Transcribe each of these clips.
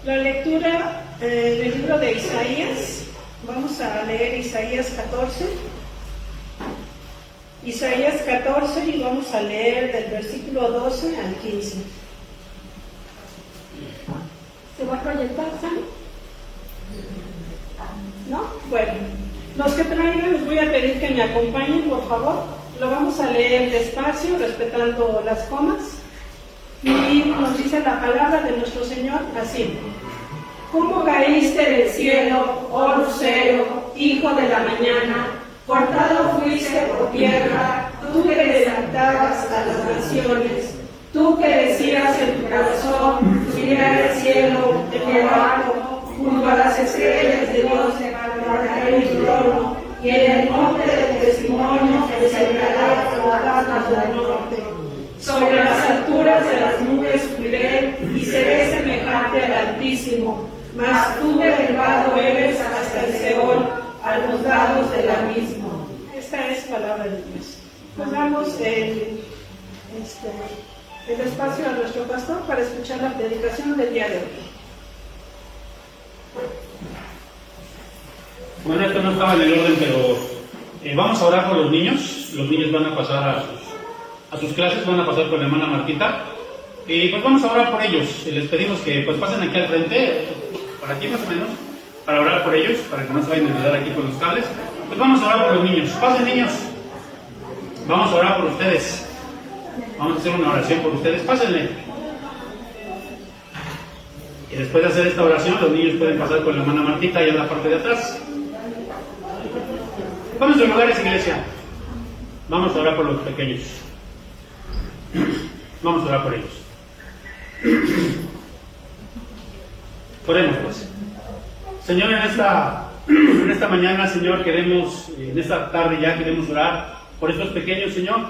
La lectura del libro de Isaías, vamos a leer Isaías 14. Isaías 14 y vamos a leer del versículo 12 al 15. ¿Se va a proyectar, Sam? ¿No? Bueno, los que traigan les voy a pedir que me acompañen, por favor. Lo vamos a leer despacio, respetando las comas. Y nos dice la palabra de nuestro Señor así: ¿Cómo caíste del cielo, oh lucero, hijo de la mañana? Cortado fuiste por tierra, tú que desatabas a las naciones, tú que decías en tu corazón, subiré al cielo, en lo alto, junto a las estrellas de Dios, para mi trono, y en el monte del testimonio encenderá las ramas del norte. Sobre las alturas de las nubes subiré y seré semejante al Altísimo, mas tú derribado eres hasta el Seol, a los lados del abismo. Esta es palabra de Dios. Pues damos el espacio a nuestro pastor para escuchar la predicación del día de hoy. Bueno, esto no estaba en el orden, pero vamos a orar por los niños. Los niños van a pasar a sus clases, van a pasar con la hermana Martita. Y pues vamos a orar por ellos. Les pedimos que pues pasen aquí al frente, por aquí más o menos, para orar por ellos, para que no se vayan a olvidar aquí con los cables. Pues vamos a orar por los niños. Pasen, niños. Vamos a orar por ustedes. Vamos a hacer una oración por ustedes. Pásenle. Y después de hacer esta oración, los niños pueden pasar con la hermana Martita y en la parte de atrás. Vamos a sus lugares, iglesia. Vamos a orar por los pequeños. Vamos a orar por ellos. Oremos, pues. Señor, en esta mañana, Señor, en esta tarde ya queremos orar por estos pequeños, Señor,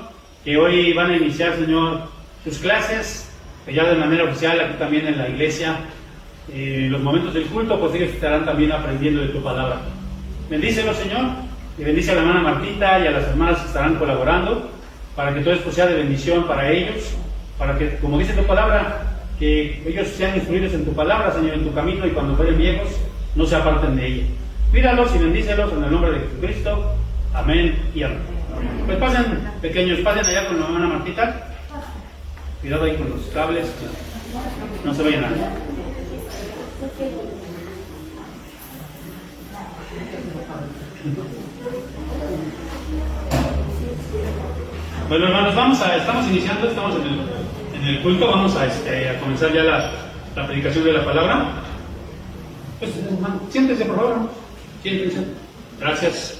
que hoy van a iniciar, Señor, sus clases, que ya de manera oficial aquí también en la iglesia. En los momentos del culto, pues ellos estarán también aprendiendo de tu palabra. Bendícelos, Señor, y bendice a la hermana Martita y a las hermanas que estarán colaborando, para que todo esto sea de bendición para ellos, para que, como dice tu palabra, que ellos sean instruidos en tu palabra, Señor, en tu camino, y cuando fueren viejos, no se aparten de ella. Cuídalos y bendícelos en el nombre de Jesucristo. Amén y amén. Pues pasen, pequeños, pasen allá con la hermana Martita. Cuidado ahí con los cables, que no se vayan a... Bueno, hermanos, estamos iniciando, estamos en el culto, vamos a comenzar ya la predicación de la palabra. Pues, hermano, siéntense, por favor, siéntense. Gracias.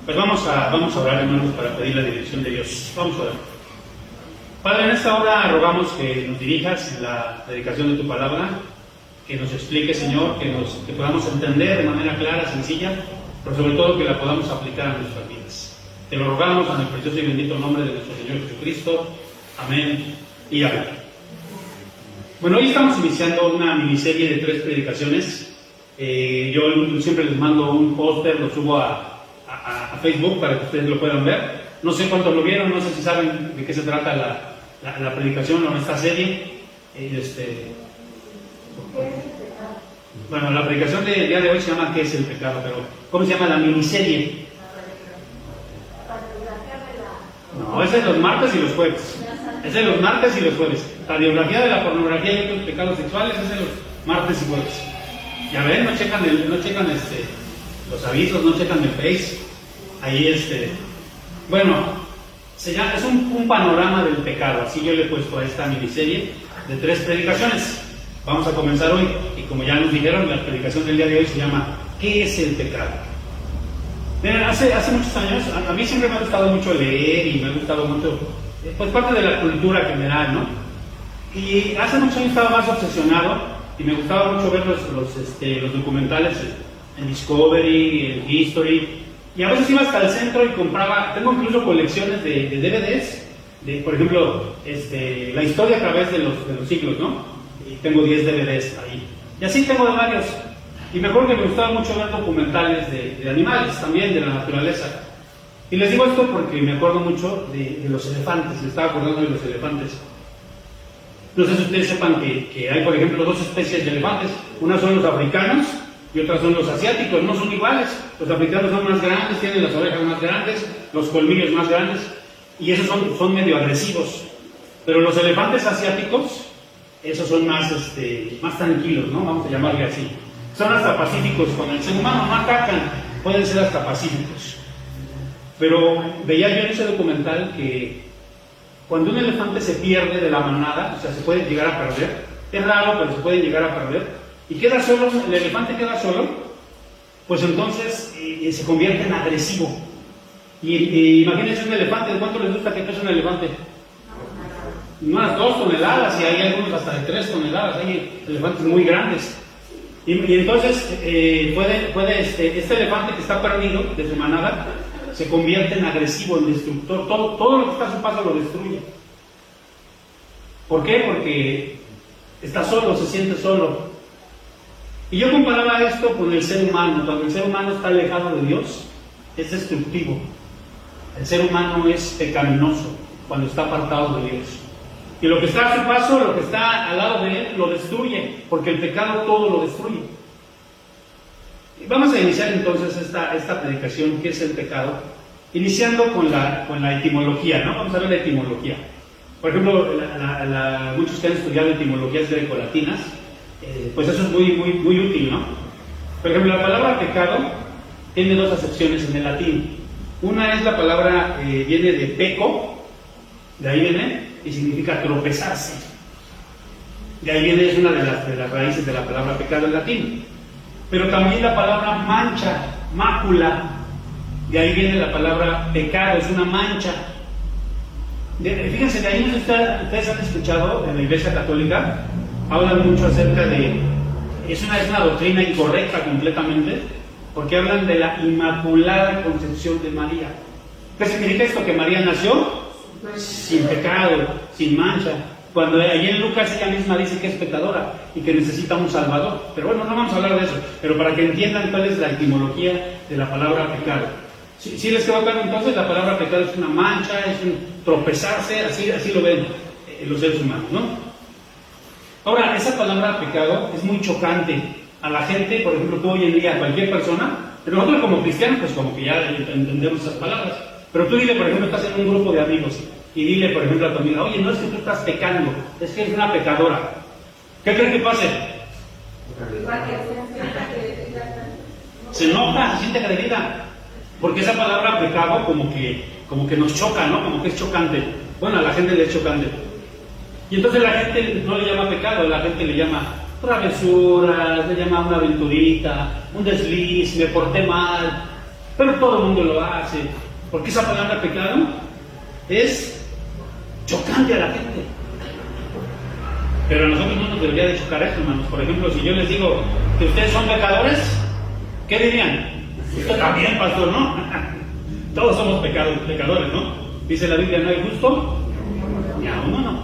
Pues vamos a orar, hermanos, para pedir la dirección de Dios. Vamos a orar. Padre, en esta hora rogamos que nos dirijas en la predicación de tu palabra, que nos explique, Señor, que podamos entender de manera clara, sencilla, pero sobre todo que la podamos aplicar a nuestras vidas. Te lo rogamos en el precioso y bendito nombre de nuestro Señor Jesucristo. Amén y amén. Bueno, hoy estamos iniciando una miniserie de 3 predicaciones. Yo siempre les mando un póster, lo subo a Facebook para que ustedes lo puedan ver. No sé cuántos lo vieron, no sé si saben de qué se trata la predicación o esta serie. Bueno, la predicación del día de hoy se llama ¿Qué es el pecado? Pero ¿cómo se llama la miniserie? No, es de los martes y los jueves. Es de los martes y los jueves. Radiografía de la pornografía y otros pecados sexuales es de los martes y jueves. Ya ven, no checan los avisos, no checan el Face. Ahí bueno, es un panorama del pecado. Así yo le he puesto a esta miniserie de 3 predicaciones. Vamos a comenzar hoy, y como ya nos dijeron, la predicación del día de hoy se llama ¿Qué es el pecado? Miren, hace muchos años, a mí siempre me ha gustado mucho leer y me ha gustado mucho, pues parte de la cultura general, ¿no? Y hace muchos años estaba más obsesionado y me gustaba mucho ver los documentales en Discovery, en History, y a veces iba hasta el centro y compraba, tengo incluso colecciones de DVDs, por ejemplo, la historia a través de los siglos, ¿no? Y tengo 10 DVDs ahí. Y así tengo de varios. Y me acuerdo que me gustaba mucho ver documentales de animales, también de la naturaleza. Y les digo esto porque me acuerdo mucho de los elefantes, me estaba acordando de los elefantes. No sé si ustedes sepan que hay, por ejemplo, dos especies de elefantes. Una son los africanos y otras son los asiáticos. No son iguales. Los africanos son más grandes, tienen las orejas más grandes, los colmillos más grandes, y esos son medio agresivos. Pero los elefantes asiáticos, esos son más tranquilos, ¿no? Vamos a llamarle así. Son hasta pacíficos con el ser humano, no atacan, pueden ser hasta pacíficos. Pero veía yo en ese documental que cuando un elefante se pierde de la manada, o sea, se puede llegar a perder, es raro, pero se puede llegar a perder, y queda solo, el elefante queda solo, pues entonces se convierte en agresivo. Y imagínense un elefante, ¿de cuánto les gusta que pese un elefante? Unas 2 toneladas, y hay algunos hasta de 3 toneladas, hay elefantes muy grandes. Y entonces este elefante que está perdido de su manada se convierte en agresivo, en destructor. Todo lo que está a su paso lo destruye. ¿Por qué? Porque está solo, se siente solo. Y yo comparaba esto con el ser humano. Cuando el ser humano está alejado de Dios, es destructivo. El ser humano es pecaminoso cuando está apartado de Dios. Y lo que está a su paso, lo que está al lado de él, lo destruye, porque el pecado todo lo destruye. Y vamos a iniciar entonces esta predicación, ¿qué es el pecado? Iniciando con la etimología, ¿no? Vamos a ver la etimología. Por ejemplo, muchos que han estudiado etimologías grecolatinas, pues eso es muy útil, ¿no? Por ejemplo, la palabra pecado tiene 2 acepciones en el latín. Una es la palabra, viene de peco, de ahí viene, y significa tropezarse. De ahí viene, es una de las raíces de la palabra pecado en latín. Pero también la palabra mancha, mácula, de ahí viene la palabra pecado, es una mancha. Fíjense, de ahí ustedes han escuchado en la Iglesia Católica, hablan mucho acerca de, es una doctrina incorrecta completamente, porque hablan de la Inmaculada Concepción de María. ¿Qué significa esto? Que María nació sin pecado, sin mancha. Cuando allí en Lucas ella misma dice que es pecadora y que necesita un salvador. Pero bueno, no vamos a hablar de eso, pero para que entiendan cuál es la etimología de la palabra pecado. ¿Sí les quedó claro entonces? La palabra pecado es una mancha, es un tropezarse, así lo ven los seres humanos, ¿no? Ahora, esa palabra pecado es muy chocante a la gente. Por ejemplo, tú hoy en día, cualquier persona, pero nosotros como cristianos, pues como que ya entendemos esas palabras. Pero tú dile, por ejemplo, estás en un grupo de amigos y dile, por ejemplo, a tu amiga, oye, no es que tú estás pecando, es que eres una pecadora. ¿Qué crees que pase? Se enoja, se siente agredida. Porque esa palabra pecado como que nos choca, ¿no? Como que es chocante. Bueno, a la gente le es chocante. Y entonces la gente no le llama pecado, la gente le llama travesuras, le llama una aventurita, un desliz, me porté mal. Pero todo el mundo lo hace. Porque esa palabra pecado es chocante a la gente. Pero a nosotros no nos debería de chocar esto, hermanos. Por ejemplo, si yo les digo que ustedes son pecadores, ¿qué dirían? Usted también, pastor, ¿no? Todos somos pecadores, ¿no? Dice la Biblia, no hay justo ni a uno, no.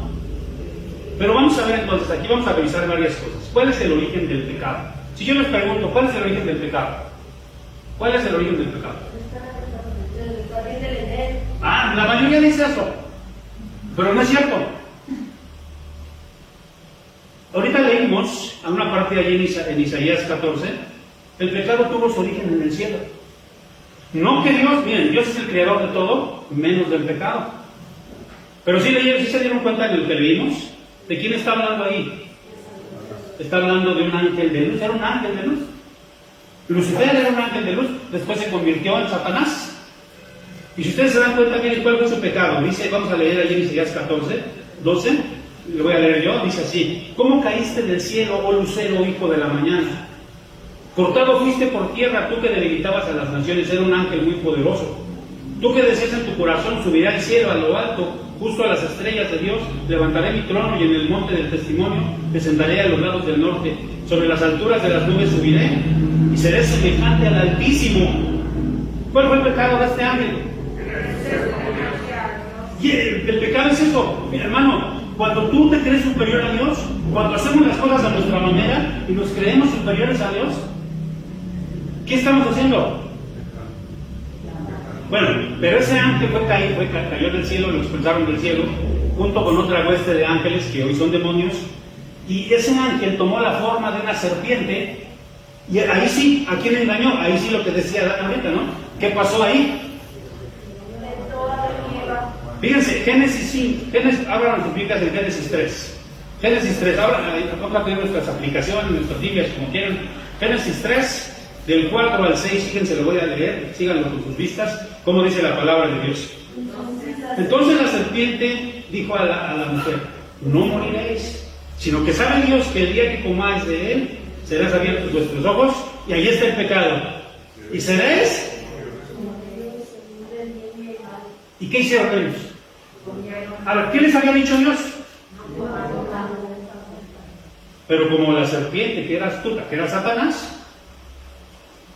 Pero vamos a ver entonces, aquí vamos a revisar varias cosas. ¿Cuál es el origen del pecado? Si yo les pregunto, ¿cuál es el origen del pecado? ¿Cuál es el origen del pecado? La mayoría dice eso, pero no es cierto. Ahorita leímos a una parte allí en Isaías 14, el pecado tuvo su origen en el cielo. No que Dios, miren, Dios es el creador de todo, menos del pecado. Pero sí se dieron cuenta de lo que leímos. ¿De quién está hablando ahí? Está hablando de un ángel de luz. Era un ángel de luz. Lucifer era un ángel de luz, después se convirtió en Satanás. Y si ustedes se dan cuenta, miren cuál fue su pecado. Dice, vamos a leer allí en Isaías 14, 12, lo voy a leer yo, dice así: ¿Cómo caíste del cielo, oh lucero, hijo de la mañana? Cortado fuiste por tierra, tú que debilitabas a las naciones. Era un ángel muy poderoso. Tú que decías en tu corazón, subiré al cielo, a lo alto, justo a las estrellas de Dios, levantaré mi trono y en el monte del testimonio me sentaré a los lados del norte. Sobre las alturas de las nubes subiré y seré semejante al Altísimo. ¿Cuál fue el pecado de este ángel? Y el pecado es eso. Mira, hermano, cuando tú te crees superior a Dios, cuando hacemos las cosas a nuestra manera y nos creemos superiores a Dios, ¿qué estamos haciendo? Bueno, pero ese ángel cayó del cielo, lo expulsaron del cielo, junto con otra hueste de ángeles que hoy son demonios, y ese ángel tomó la forma de una serpiente, y ahí sí, ¿a quién engañó? Ahí sí lo que decía Adán ahorita, ¿no? ¿Qué pasó ahí? Fíjense, Génesis 5, abran sus Biblias en Génesis 3. Génesis 3, ahora vamos a tener nuestras aplicaciones, nuestras Biblias, como quieran. Génesis 3, del 4 al 6, fíjense, lo voy a leer, síganlo con sus vistas, cómo dice la palabra de Dios. Entonces la serpiente dijo a la mujer: no moriréis, sino que sabe Dios que el día que comáis de él, serás abiertos vuestros ojos, y ahí está el pecado. ¿Y seréis? ¿Y qué hicieron ellos? A ver, ¿qué les había dicho Dios? Pero como la serpiente, que era astuta, que era Satanás,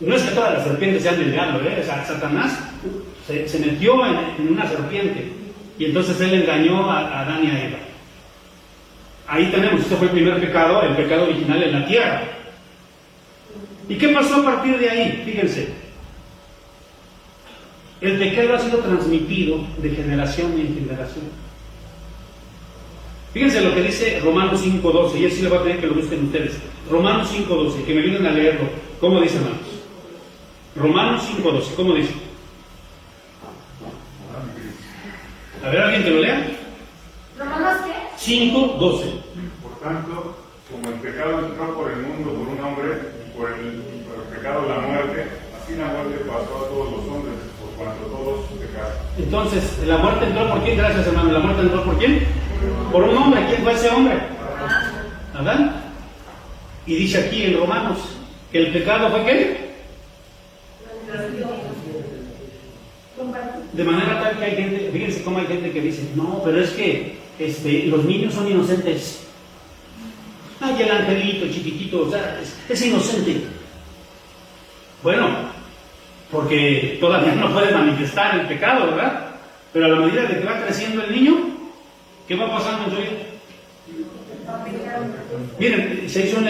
no es que todas las serpientes sean del diablo, o sea, Satanás se metió en una serpiente, y entonces él engañó a Adán y a Eva. Ahí tenemos, este fue el primer pecado, el pecado original en la tierra. ¿Y qué pasó a partir de ahí? Fíjense, el pecado ha sido transmitido de generación en generación. Fíjense lo que dice Romanos 5.12, y eso sí le voy a pedir que lo busquen ustedes. Romanos 5.12, que me ayuden a leerlo. ¿Cómo dice, hermanos? Romanos 5.12, ¿cómo dice? A ver, ¿alguien que lo lea? ¿Romanos qué? 5.12. Por tanto, como el pecado entró por el mundo por un hombre, y por el pecado la muerte, así la muerte pasó a todos los hombres, por cuanto todos pecaron. Entonces, ¿la muerte entró por quién? Gracias, hermano. ¿La muerte entró por quién? Por un hombre. ¿Quién fue ese hombre? Adán. Y dice aquí en Romanos que el pecado fue ¿qué? De manera tal que hay gente, fíjense cómo hay gente que dice: no, pero es que los niños son inocentes. Ay, el angelito chiquitito, o sea, es inocente. Bueno, porque todavía no puede manifestar el pecado, ¿verdad? Pero a la medida de que va creciendo el niño, ¿qué va pasando en su vida? Miren, se hizo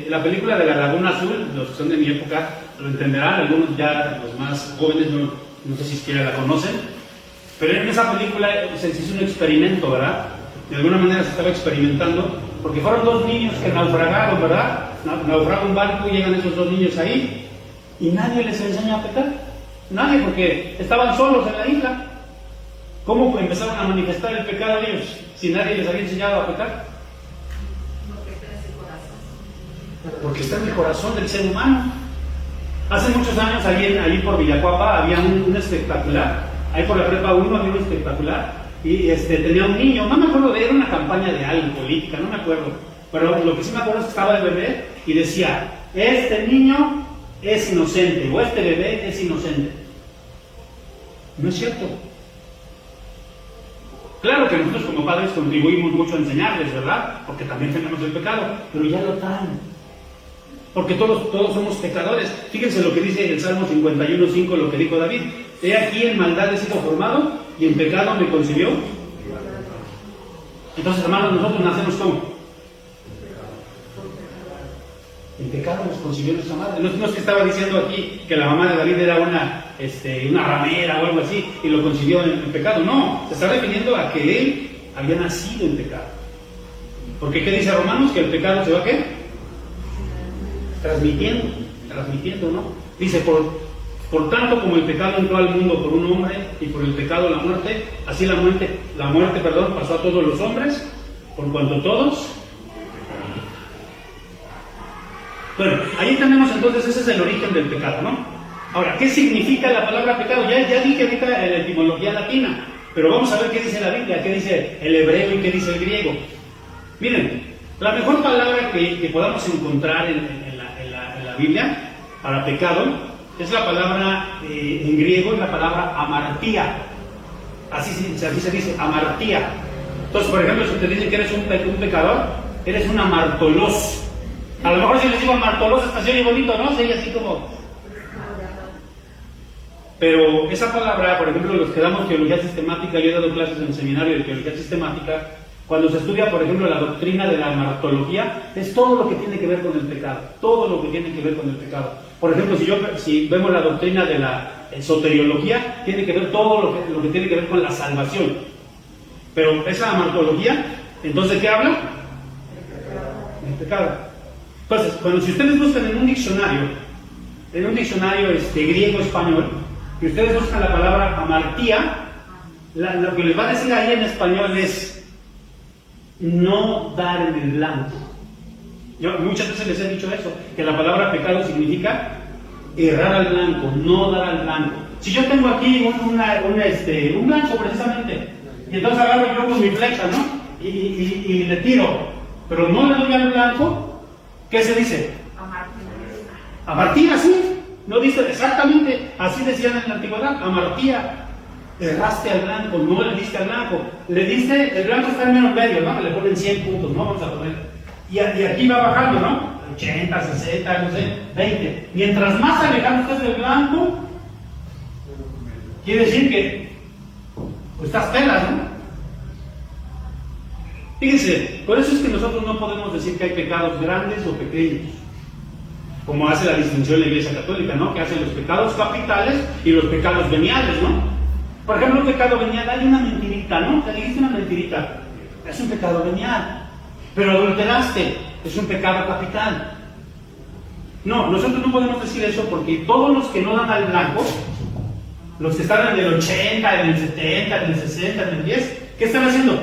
la película de La Laguna Azul, los que son de mi época lo entenderán, algunos ya, los más jóvenes, no sé si siquiera la conocen, pero en esa película se hizo un experimento, ¿verdad? De alguna manera se estaba experimentando, porque fueron dos niños que naufragaron, ¿verdad? Naufraga un barco y llegan esos dos niños ahí, y nadie les enseña a pecar. Nadie, porque estaban solos en la isla. ¿Cómo empezaron a manifestar el pecado ellos si nadie les había enseñado a pecar? Porque está en el corazón del ser humano. Hace muchos años, allí por Villacuapa, había un espectacular. Ahí por la Prepa 1 había un espectacular. Y tenía un niño, no me acuerdo de él, era una campaña de algo, política, no me acuerdo. Pero lo que sí me acuerdo es que estaba el bebé y decía: este niño es inocente, o este bebé es inocente. No es cierto. Claro que nosotros como padres contribuimos mucho a enseñarles, ¿verdad? Porque también tenemos el pecado, pero ya lo traen. Porque todos somos pecadores. Fíjense lo que dice el Salmo 51.5, lo que dijo David: he aquí en maldad he sido formado y en pecado me concibió. Entonces, hermanos, nosotros nacemos ¿cómo? En pecado nos concibió nuestra madre. No es que estaba diciendo aquí que la mamá de David era una ramera o algo así y lo concibió en pecado. No, se está refiriendo a que él había nacido en pecado. Porque ¿qué dice Romanos? Que el pecado se va ¿qué? Transmitiendo, ¿no? Dice, por tanto como el pecado entró al mundo por un hombre y por el pecado la muerte, así la muerte pasó a todos los hombres, por cuanto todos. Bueno, ahí tenemos entonces, ese es el origen del pecado, ¿no? Ahora, ¿qué significa la palabra pecado? Ya dije ahorita la etimología latina, pero vamos a ver qué dice la Biblia, qué dice el hebreo y qué dice el griego. Miren, la mejor palabra que podamos encontrar en la Biblia para pecado es la palabra en griego, es la palabra amartía. Así se dice, amartía. Entonces, por ejemplo, si te dicen que eres un pecador, eres un amartolos. A lo mejor si les digo amartolos está así bonito, ¿no? Sería así como... Pero esa palabra, por ejemplo, los que damos teología sistemática, yo he dado clases en el seminario de teología sistemática, cuando se estudia, por ejemplo, la doctrina de la amartología, es todo lo que tiene que ver con el pecado, todo lo que tiene que ver con el pecado. Por ejemplo, si vemos la doctrina de la soteriología, tiene que ver todo lo que tiene que ver con la salvación. Pero esa amartología, entonces, ¿de qué habla? El pecado. Entonces, si ustedes buscan en un diccionario griego-español, y ustedes buscan la palabra amartía, lo que les va a decir ahí en español es no dar en el blanco. Yo muchas veces les he dicho eso, que la palabra pecado significa errar al blanco, no dar al blanco. Si yo tengo aquí un blanco precisamente, y entonces agarro yo con mi flecha, ¿no? Y le tiro, pero no le doy al blanco, ¿qué se dice? Amartía, sí. No dice exactamente, así decían en la antigüedad, amartía. Erraste al blanco, no le diste al blanco. Le diste, el blanco está en medio, ¿no? Le ponen 100 puntos, ¿no? Vamos a poner. Y aquí va bajando, ¿no? 80, 60, no sé, 20. Mientras más alejado estés del blanco, quiere decir que pues, estás pelas, ¿no? Fíjense, por eso es que nosotros no podemos decir que hay pecados grandes o pequeños, como hace la distinción la Iglesia Católica, ¿no? Que hace los pecados capitales y los pecados veniales, ¿no? Por ejemplo, un pecado venial, hay una mentirita, ¿no? Te dijiste una mentirita, es un pecado venial. Pero adulteraste, es un pecado capital. No, nosotros no podemos decir eso porque todos los que no dan al blanco, los que están en el 80, en el 70, en el 60, en el 10, ¿qué están haciendo?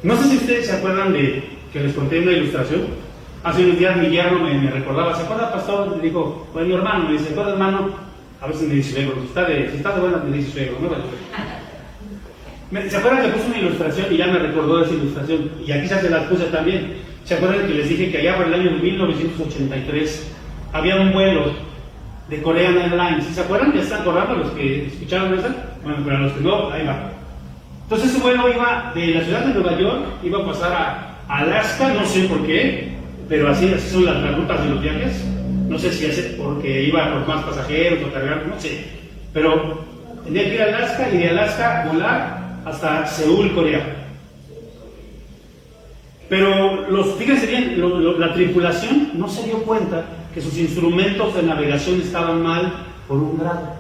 No sé si ustedes se acuerdan de que les conté una ilustración. Hace unos días mi yerno me recordaba, ¿se acuerda, pastor? Le dijo, bueno, mi hermano, me dice, ¿se acuerda, hermano? A veces me dice suegro, si está de buenas me dice suegro, ¿no? ¿Se acuerdan que puse una ilustración y ya me recordó esa ilustración? Y aquí ya se las puse también. ¿Se acuerdan que les dije que allá por el año de 1983 había un vuelo de Korean Airlines? ¿Sí se acuerdan? ¿Ya están acordando los que escucharon eso? Bueno, para los que no, ahí va. Entonces ese vuelo iba de la ciudad de Nueva York, iba a pasar a Alaska, no sé por qué, pero así son las rutas de los viajes. No sé si es porque iba por más pasajeros o cargar, no sé. Pero tenía que ir a Alaska y de Alaska volar hasta Seúl, Corea. Pero fíjense bien, la tripulación no se dio cuenta que sus instrumentos de navegación estaban mal por un grado.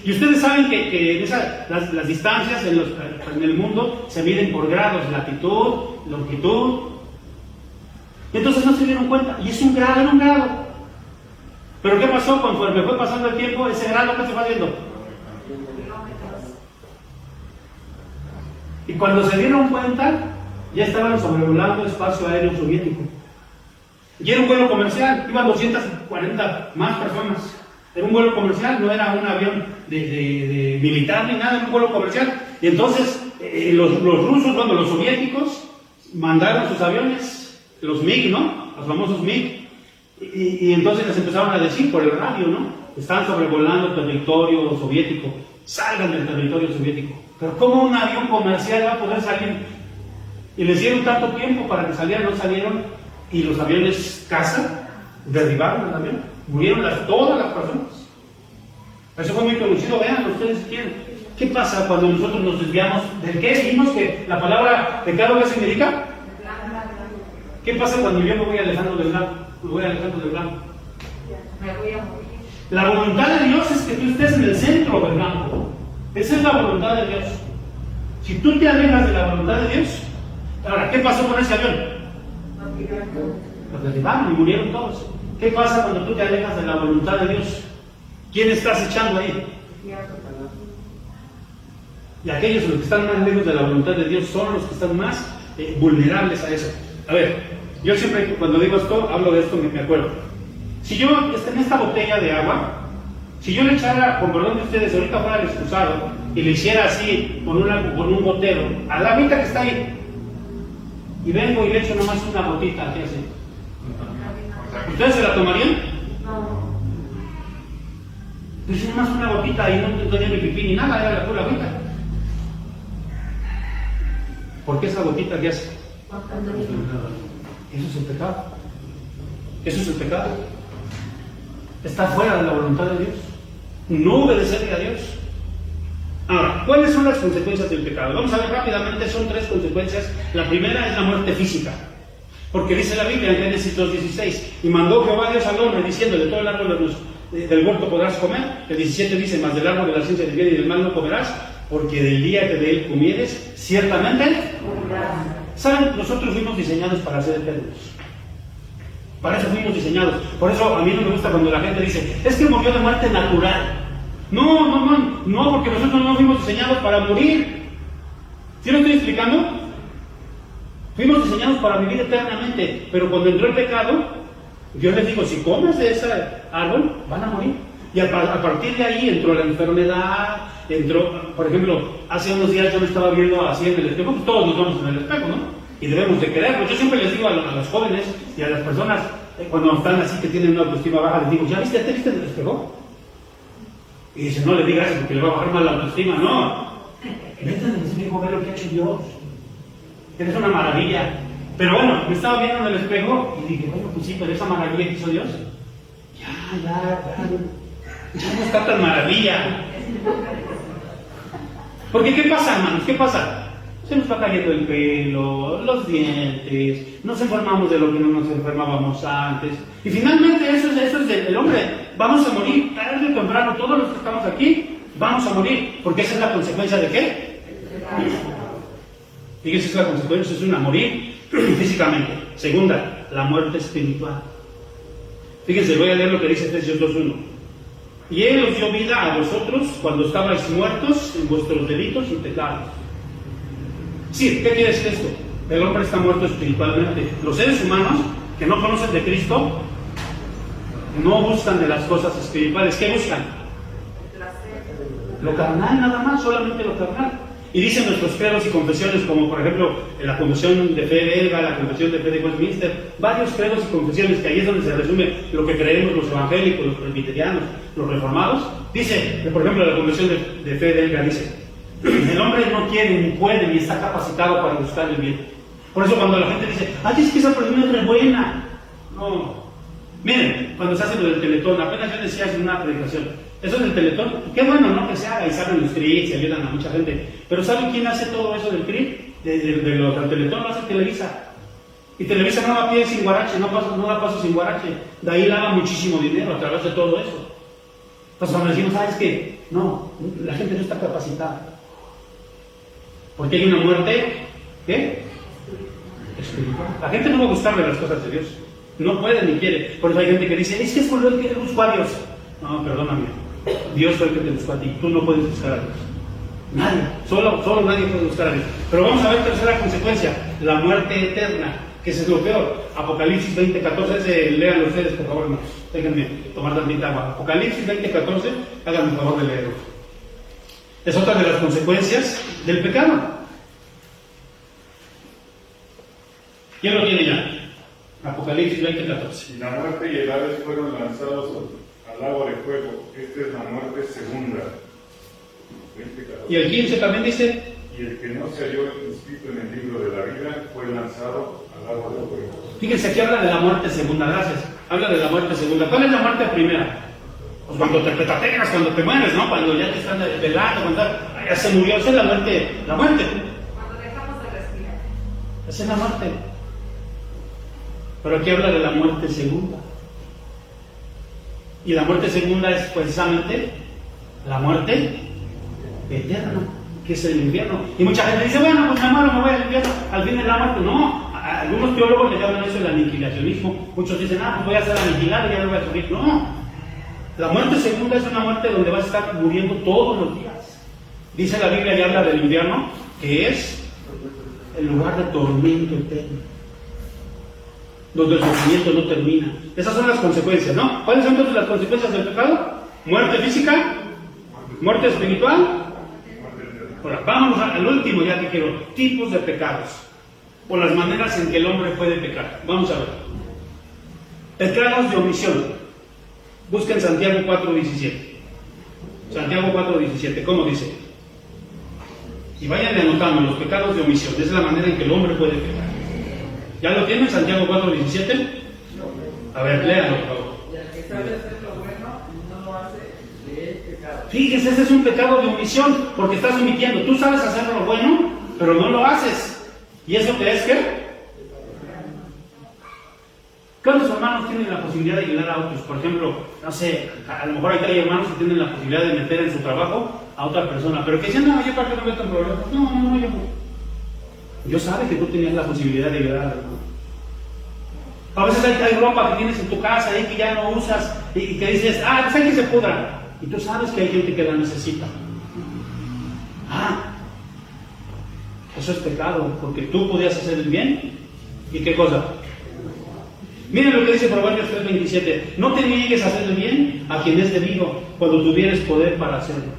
Y ustedes saben que las distancias en el mundo se miden por grados, latitud, longitud. Y entonces no se dieron cuenta, y es un grado, era un grado. Pero ¿qué pasó? Conforme fue pasando el tiempo, ese grado ¿qué se va haciendo? Y cuando se dieron cuenta, ya estaban sobrevolando el espacio aéreo soviético. Y era un vuelo comercial, iban 240 más personas. Era un vuelo comercial, no era un avión de militar ni nada, era un vuelo comercial. Y entonces los rusos, bueno, los soviéticos, mandaron sus aviones, los MiG, ¿no? Los famosos MiG. Y entonces les empezaron a decir por el radio, ¿no? Están sobrevolando el territorio soviético, salgan del territorio soviético. Pero ¿cómo un avión comercial va a poder salir? Y les dieron tanto tiempo para que salieran, no salieron, y los aviones caza derribaron el avión, murieron todas las personas. Eso fue muy conocido, vean ustedes si quieren. ¿Qué pasa cuando nosotros nos desviamos? ¿Del qué? Dijimos que la palabra pecado, ¿qué significa? ¿Qué pasa cuando yo me voy alejando del blanco? Me voy alejando del blanco. Me voy a morir. La voluntad de Dios es que tú estés en el centro del blanco. Esa es la voluntad de Dios. Si tú te alejas de la voluntad de Dios, ahora, ¿qué pasó con ese avión? Los derribaron y murieron todos. ¿Qué pasa cuando tú te alejas de la voluntad de Dios? ¿Quién estás echando ahí? Y aquellos los que están más lejos de la voluntad de Dios son los que están más vulnerables a eso. A ver, yo siempre cuando digo esto, hablo de esto, me acuerdo. Si yo en esta botella de agua, si yo le echara, con perdón de ustedes, ahorita fuera el excusado, y le hiciera así, con un gotero, a la agüita que está ahí, y vengo y le echo nomás una gotita, ¿qué hace? ¿Ustedes se la tomarían? No. Pues nomás una gotita y no tenía ni pipí ni nada, era la pura agüita. ¿Por qué esa gotita qué hace? Eso es el pecado. Eso es el pecado. Está fuera de la voluntad de Dios. No obedecerle a Dios. Ahora, ¿cuáles son las consecuencias del pecado? Vamos a ver rápidamente, son 3 consecuencias. La primera es la muerte física. Porque dice la Biblia en Génesis 2:16, y mandó Jehová Dios al hombre, diciendo, de todo el árbol del huerto podrás comer. El 17 dice, mas del árbol de la ciencia del bien y del mal no comerás, porque del día que de él comieres, ciertamente. ¿Saben? Nosotros fuimos diseñados para ser eternos. Para eso fuimos diseñados. Por eso a mí no me gusta cuando la gente dice, es que murió de muerte natural. No, porque nosotros no fuimos diseñados para morir. ¿Sí lo estoy explicando? Fuimos diseñados para vivir eternamente, pero cuando entró el pecado, Dios les dijo, si comes de ese árbol, van a morir. Y a partir de ahí entró la enfermedad, por ejemplo, hace unos días yo me estaba viendo así en el espejo, pues todos nos vemos en el espejo, ¿no? Y debemos de quererlo. Yo siempre les digo a los jóvenes y a las personas, cuando están así que tienen una autoestima baja, les digo, ¿ya viste? ¿Te viste en el espejo? Y dicen, no le digas eso porque le va a bajar más la autoestima. No, vete en el espejo, ve lo que ha hecho Dios. Eres una maravilla. Pero bueno, me estaba viendo en el espejo y dije, bueno, pues sí, pero esa maravilla que hizo Dios, ya no está tan maravilla. Porque ¿qué pasa, hermanos? ¿Qué pasa? Se nos va cayendo el pelo, los dientes, nos enfermamos de lo que no nos enfermábamos antes. Y finalmente eso es del hombre. Vamos a morir, tarde o temprano, todos los que estamos aquí, vamos a morir. Porque esa es la consecuencia de ¿qué? Fíjense, esa es la consecuencia, es una morir físicamente. Segunda, la muerte espiritual. Fíjense, voy a leer lo que dice Efesios 2:1. Y Él os dio vida a vosotros cuando estabais muertos en vuestros delitos y pecados. Sí, ¿qué quiere decir esto? El hombre está muerto espiritualmente. Los seres humanos que no conocen de Cristo no buscan de las cosas espirituales. ¿Qué buscan? Lo carnal nada más, solamente lo carnal. Y dicen nuestros credos y confesiones, como por ejemplo la confesión de fe belga, la confesión de fe de Westminster, varios credos y confesiones, que ahí es donde se resume lo que creemos los evangélicos, los presbiterianos, los reformados. Dice, por ejemplo, la confesión de fe belga dice, el hombre no quiere, ni puede, ni está capacitado para buscar el bien. Por eso cuando la gente dice, ay, es que esa persona es re buena. No. Miren, cuando se hace lo del Teletón, apenas yo decía en una predicación, eso del Teletón, qué bueno, ¿no? Que se haga y salen los CRIT y ayudan a mucha gente. Pero ¿saben quién hace todo eso del CRIT? Del Teletón lo hace Televisa. Y Televisa no da pie sin guarache, no da paso sin guarache. De ahí lava muchísimo dinero a través de todo eso. Entonces cuando decimos, ¿sabes qué? No, la gente no está capacitada. Porque hay una muerte, ¿qué? Espiritual. La gente no va a buscar de las cosas de Dios. No puede ni quiere. Por eso hay gente que dice, es que es por lo que busco a Dios. No, perdóname. Dios fue el que te buscó a ti. Tú no puedes buscar a Dios. Nadie. Solo nadie puede buscar a Dios. Pero vamos a ver tercera consecuencia. La muerte eterna. Que ese es lo peor. Apocalipsis 20:14. Léanlo ustedes, por favor, hermanos. Déjenme tomar tantita agua. Apocalipsis 20:14. Háganme el favor de leerlo. Es otra de las consecuencias del pecado. ¿Quién lo tiene ya? Apocalipsis 20:14. Y la muerte y el Hades fueron lanzados al lago de fuego. Esta es la muerte segunda. 20:14. Y el 15 también dice, y el que no se halló inscrito en el libro de la vida fue lanzado al lago de fuego. Fíjense, aquí habla de la muerte segunda, gracias. Habla de la muerte segunda. ¿Cuál es la muerte primera? Pues cuando te petateas, cuando te mueres, ¿no? Cuando ya te están velando, cuando ya se murió. Esa es la muerte. La muerte. Cuando dejamos de respirar. Esa es la muerte. Pero aquí habla de la muerte segunda. Y la muerte segunda es precisamente la muerte eterna, que es el infierno. Y mucha gente dice, bueno, pues me muero, me voy al infierno, al fin de la muerte. No, algunos teólogos le llaman eso el aniquilacionismo. Muchos dicen, pues voy a ser aniquilado y ya no voy a sufrir. No, la muerte segunda es una muerte donde vas a estar muriendo todos los días. Dice la Biblia y habla del infierno, que es el lugar de tormento eterno, donde el sufrimiento no termina. Esas son las consecuencias, ¿no? ¿Cuáles son entonces las consecuencias del pecado? Muerte física, muerte espiritual. Ahora, vamos al último ya que quiero, tipos de pecados, o las maneras en que el hombre puede pecar. Vamos a ver. Pecados de omisión. Busquen Santiago 4:17. Santiago 4:17, ¿cómo dice? Y vayan anotando los pecados de omisión. Esa es la manera en que el hombre puede pecar. ¿Ya lo tienen, Santiago 4:17? A ver, léanlo, por favor. Y al que sabe hacer lo bueno y no lo hace, le es pecado. Fíjense, ese es un pecado de omisión, porque estás omitiendo. Tú sabes hacer lo bueno, pero no lo haces. ¿Y eso qué es qué? ¿Cuántos hermanos tienen la posibilidad de ayudar a otros? Por ejemplo, no sé, a lo mejor hay hermanos que tienen la posibilidad de meter en su trabajo a otra persona, pero que dicen, no, yo para qué me meto en problemas. No, yo no. Dios sabe que tú tenías la posibilidad de ayudar al hermano. A veces hay ropa que tienes en tu casa ahí que ya no usas y que dices, pues hay que se pudra. Y tú sabes que hay gente que la necesita. Eso es pecado, porque tú podías hacer el bien. ¿Y qué cosa? Miren lo que dice Proverbios 3:27. No te niegues a hacer el bien a quien es debido, cuando tuvieres poder para hacerlo.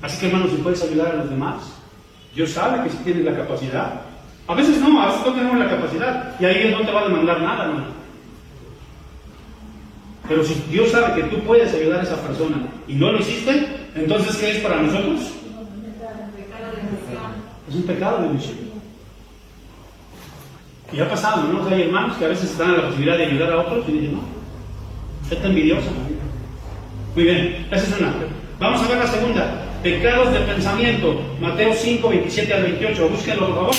Así que, hermanos, si puedes ayudar a los demás, Dios sabe que si tienes la capacidad. A veces no tenemos la capacidad, y ahí Dios no te va a demandar nada, hermano. Pero si Dios sabe que tú puedes ayudar a esa persona y no lo hiciste, entonces ¿qué es para nosotros? Es un pecado de omisión. Y ha pasado, ¿no? O sea, hay hermanos que a veces están a la posibilidad de ayudar a otros y dicen, no, está envidioso. Muy bien, esa es una. Vamos a ver la segunda. Pecados de pensamiento. Mateo 5, 27 al 28. Búsquenlo, por favor.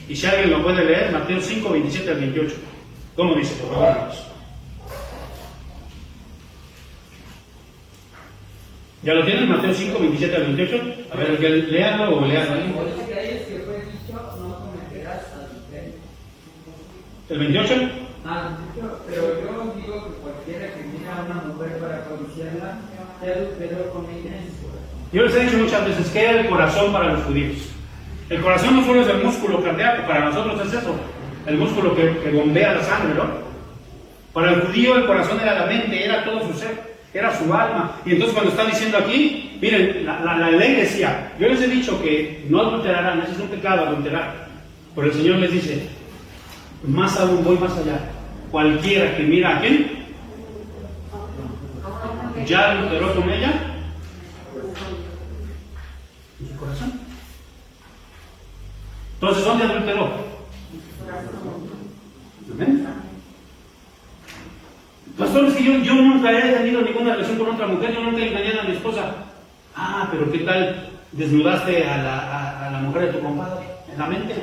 Y si alguien lo puede leer, Mateo 5, 27 al 28. ¿Cómo dice, por favor, hermanos? ¿Ya lo tienen? Mateo 5, 27 al 28. A ver, léanlo o léanlo ahí. ¿El 28? Pero yo digo que cualquiera que mira a una mujer para codiciarla, ya adulteró con ella en su corazón. Yo les he dicho muchas veces que era el corazón para los judíos. El corazón no solo es el músculo cardíaco, para nosotros es eso, el músculo que bombea la sangre, ¿no? Para el judío el corazón era la mente, era todo su ser, era su alma. Y entonces cuando está diciendo aquí, miren, la ley decía, yo les he dicho que no adulterarán, ese es un pecado adulterar. Pero el Señor les dice, más aún voy más allá. Cualquiera que mira a quién, ya adulteró con ella en su corazón. Entonces, ¿dónde adulteró? ¿Amén? Pastor, es que yo nunca he tenido ninguna relación con otra mujer, yo nunca he engañado a mi esposa. Pero ¿qué tal desnudaste a la mujer de tu compadre en la mente?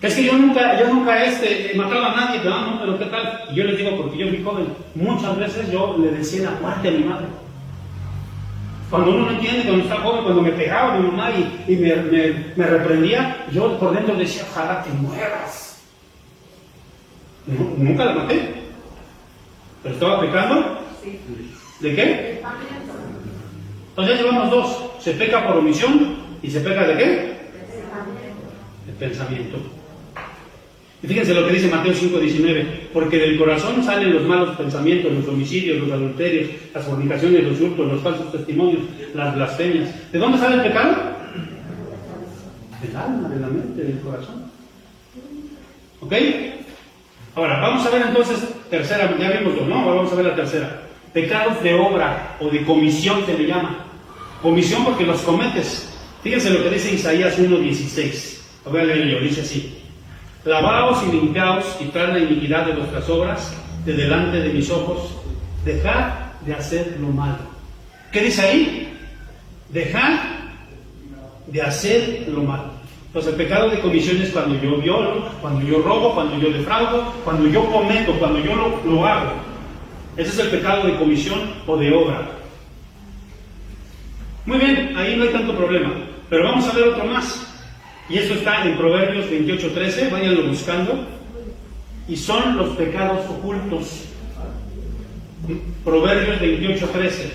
Es que yo nunca he matado a nadie, no, pero ¿qué tal? Y yo les digo, porque yo fui joven, muchas veces yo le decía la muerte a mi madre. Cuando uno no entiende, cuando está joven, cuando me pegaba mi mamá y me reprendía, yo por dentro decía, ojalá te mueras. No, nunca la maté. ¿Pero estaba pecando? Sí. ¿De qué? Entonces ya llevamos dos. Se peca por omisión y se peca ¿de qué? De pensamiento. Y fíjense lo que dice Mateo 5:19, porque del corazón salen los malos pensamientos, los homicidios, los adulterios, las fornicaciones, los hurtos, los falsos testimonios, las blasfemias. ¿De dónde sale el pecado? Del alma, de la mente, del corazón. ¿Ok? Ahora, vamos a ver entonces, tercera, ya vimos dos, ¿no? Ahora vamos a ver la tercera. Pecados de obra o de comisión se le llama. Comisión porque los cometes. Fíjense lo que dice Isaías 1:16. Voy a leerlo, dice así. Lavaos y limpiaos, quitad la iniquidad de vuestras obras de delante de mis ojos, dejad de hacer lo malo. ¿Qué dice ahí? Dejad de hacer lo malo. Entonces el pecado de comisión es cuando yo violo, cuando yo robo, cuando yo defraudo, cuando yo cometo, cuando yo lo hago. Ese es el pecado de comisión o de obra. Muy bien, ahí no hay tanto problema. Pero vamos a ver otro más. Y esto está en Proverbios 28:13, váyanlo buscando. Y son los pecados ocultos. Proverbios 28:13.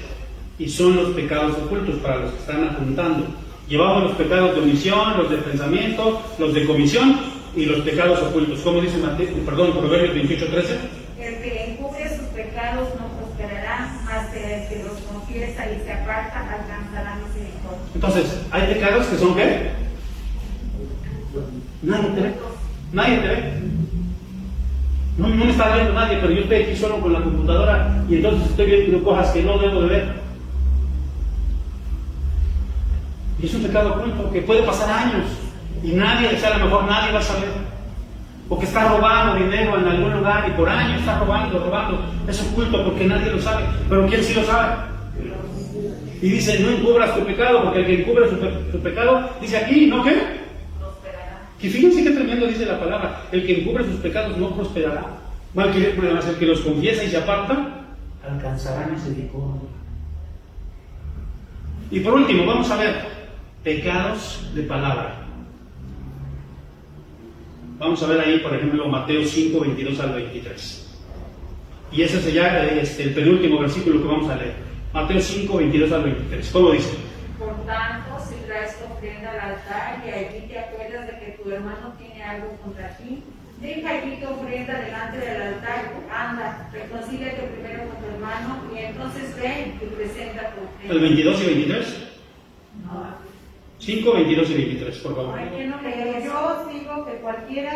Y son los pecados ocultos para los que están apuntando. Llevamos los pecados de omisión, los de pensamiento, los de comisión y los pecados ocultos. ¿Cómo dice Proverbios 28:13? El que encubre sus pecados no prosperará, mas el que los confiesa y se aparta alcanzará misericordia. Entonces, ¿hay pecados que son qué? Nadie te ve. Nadie te ve. No me está viendo nadie, pero yo estoy aquí solo con la computadora y entonces estoy viendo cosas que no debo de ver. Y es un pecado oculto que puede pasar años y nadie, o sea, a lo mejor nadie va a saber. O que está robando dinero en algún lugar y por años está robando. Es oculto porque nadie lo sabe. Pero ¿quién sí lo sabe? Y dice, no encubras tu pecado, porque el que encubre su pecado, dice aquí, ¿no qué? Que fíjense qué tremendo dice la palabra: el que encubre sus pecados no prosperará, mal que el que los confiesa y se aparta alcanzará misericordia. Y por último, vamos a ver pecados de palabra. Vamos a ver ahí, por ejemplo, Mateo 5, 22 al 23. Y ese sería el penúltimo versículo que vamos a leer. Mateo 5, 22 al 23. ¿Cómo dice? Por tanto, si traes tu ofrenda al altar y allí te acuerdas de que tu hermano tiene algo contra ti, deja allí tu ofrenda delante del altar, anda, reconcíliate primero con tu hermano y entonces ven y presenta tu ofrenda. ¿El 22 y 23? 5, 22 y 23, por favor. Pero yo os digo que cualquiera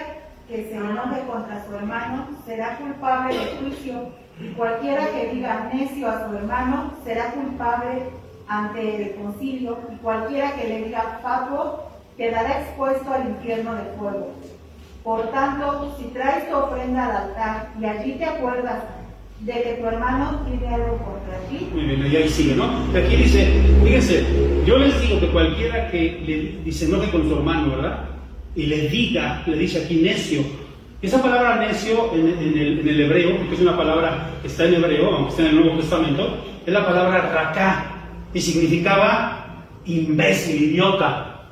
que se enoje contra su hermano será culpable de juicio, y cualquiera que diga necio a su hermano será culpable ante el concilio, y cualquiera que le diga fatuo quedará expuesto al infierno de fuego. Por tanto, si traes tu ofrenda al altar y allí te acuerdas de que tu hermano tiene algo contra ti. Muy bien, y ahí sigue, ¿no? Aquí dice, fíjense, yo les digo que cualquiera que le dice enoje con su hermano, ¿verdad? Y le diga, le dice aquí necio. Esa palabra necio en el hebreo, porque es una palabra que está en hebreo, aunque está en el Nuevo Testamento, es la palabra raká, y significaba imbécil, idiota.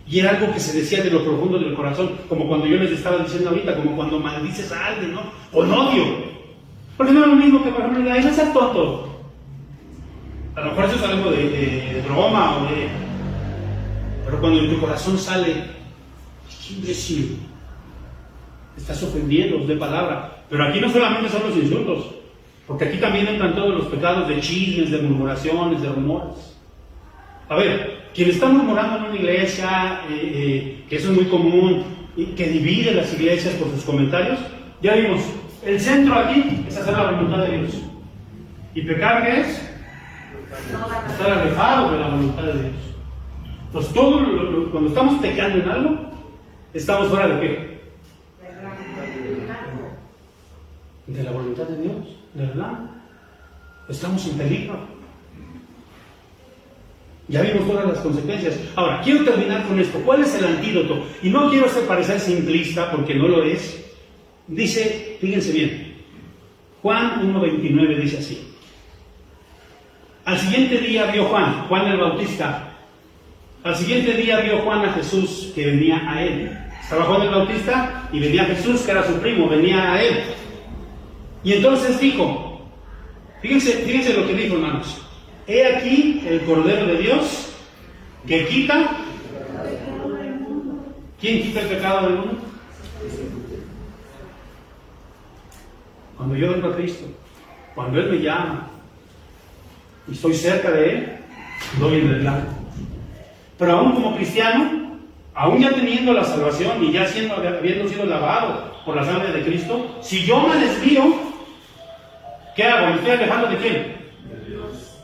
Y era algo que se decía de lo profundo del corazón, como cuando yo les estaba diciendo ahorita, como cuando maldices a alguien, ¿no? Con odio. Porque no es lo mismo que, por ejemplo, diga, es tonto. A lo mejor eso es algo de broma o de... Pero cuando en tu corazón sale, qué imbécil, estás ofendiendo de palabra. Pero aquí no solamente son los insultos, porque aquí también entran todos los pecados de chismes, de murmuraciones, de rumores. A ver, quien está murmurando en una iglesia, que eso es muy común, y que divide las iglesias por sus comentarios, ya vimos, el centro aquí es hacer la voluntad de Dios. ¿Y pecar qué es? Estar alejado de la voluntad de Dios. Entonces, cuando estamos pecando en algo, estamos fuera de qué? De la voluntad de Dios, de verdad. Estamos en peligro. Ya vimos todas las consecuencias. Ahora, quiero terminar con esto. ¿Cuál es el antídoto? Y no quiero parecer simplista, porque no lo es. Dice, fíjense bien, Juan 1:29 dice así: al siguiente día vio Juan el Bautista, al siguiente día vio Juan a Jesús que venía a él. Estaba Juan el Bautista y venía Jesús, que era su primo, venía a él. Y entonces dijo, fíjense lo que dijo, hermanos: he aquí el Cordero de Dios que quita. ¿Quién quita el pecado del mundo? Cuando yo vengo a Cristo, cuando Él me llama y estoy cerca de Él, doy en el blanco. Pero aún como cristiano, aún ya teniendo la salvación y ya habiendo sido lavado por la sangre de Cristo, si yo me desvío, ¿qué hago? ¿Me estoy alejando de quién? De Dios.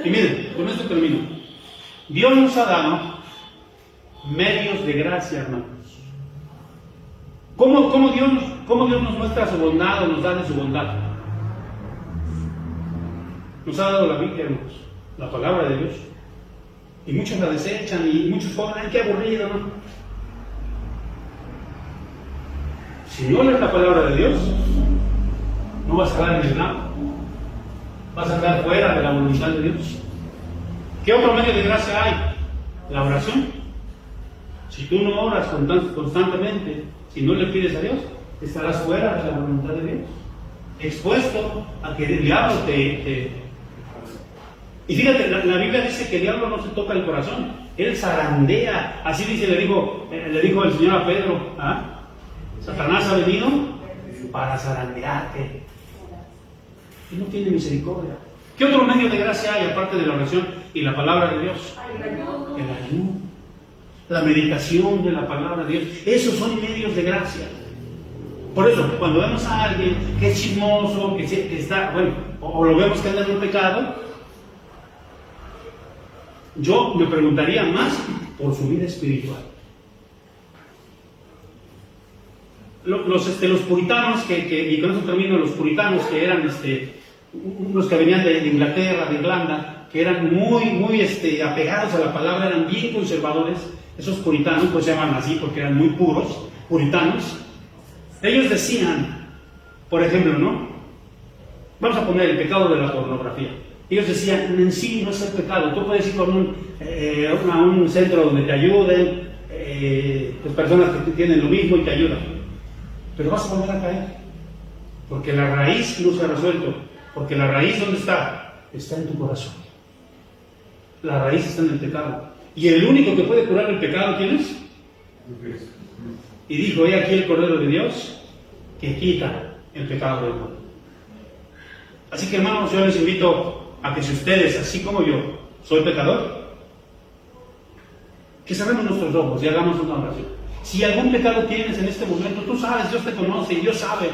Y miren, con esto termino. Dios nos ha dado medios de gracia, hermanos. ¿Cómo Dios nos muestra su bondad o nos da de su bondad? Nos ha dado la Biblia, hermanos, la palabra de Dios. Y muchos la desechan y muchos joven, ¡ay, qué aburrido!, ¿no? Si no lees la palabra de Dios, no vas a estar en el blanco. Vas a estar fuera de la voluntad de Dios. ¿Qué otro medio de gracia hay? La oración. Si tú no oras constantemente, si no le pides a Dios, estarás fuera de la voluntad de Dios, expuesto a que el diablo te... Y fíjate, la Biblia dice que el diablo no se toca el corazón, él zarandea. Así dice, le dijo el Señor a Pedro, ¿ah? Satanás ha venido para zarandearte. Y no tiene misericordia. ¿Qué otro medio de gracia hay aparte de la oración y la palabra de Dios? El ayuno, la meditación de la palabra de Dios. Esos son medios de gracia. Por eso, cuando vemos a alguien que es chismoso, que está, bueno, o lo vemos que anda en un pecado, yo me preguntaría más por su vida espiritual. Los puritanos, y con eso termino, los puritanos que eran unos que venían de Inglaterra, de Irlanda, que eran muy apegados a la palabra, eran bien conservadores, esos puritanos, pues se llaman así porque eran muy puros, puritanos. Ellos decían, por ejemplo, ¿no? Vamos a poner el pecado de la pornografía. Ellos decían, en sí no es el pecado. Tú puedes ir con a un centro donde te ayuden, pues personas que tienen lo mismo y te ayudan. Pero vas a volver a caer. Porque la raíz no se ha resuelto. Porque la raíz, ¿dónde está? Está en tu corazón. La raíz está en el pecado. Y el único que puede curar el pecado, ¿quién es? Y dijo, he aquí el Cordero de Dios que quita el pecado del mundo. Así que, hermanos, yo les invito a que si ustedes, así como yo, soy pecador, que cerremos nuestros ojos y hagamos una oración. Si algún pecado tienes en este momento, tú sabes, Dios te conoce y Dios sabe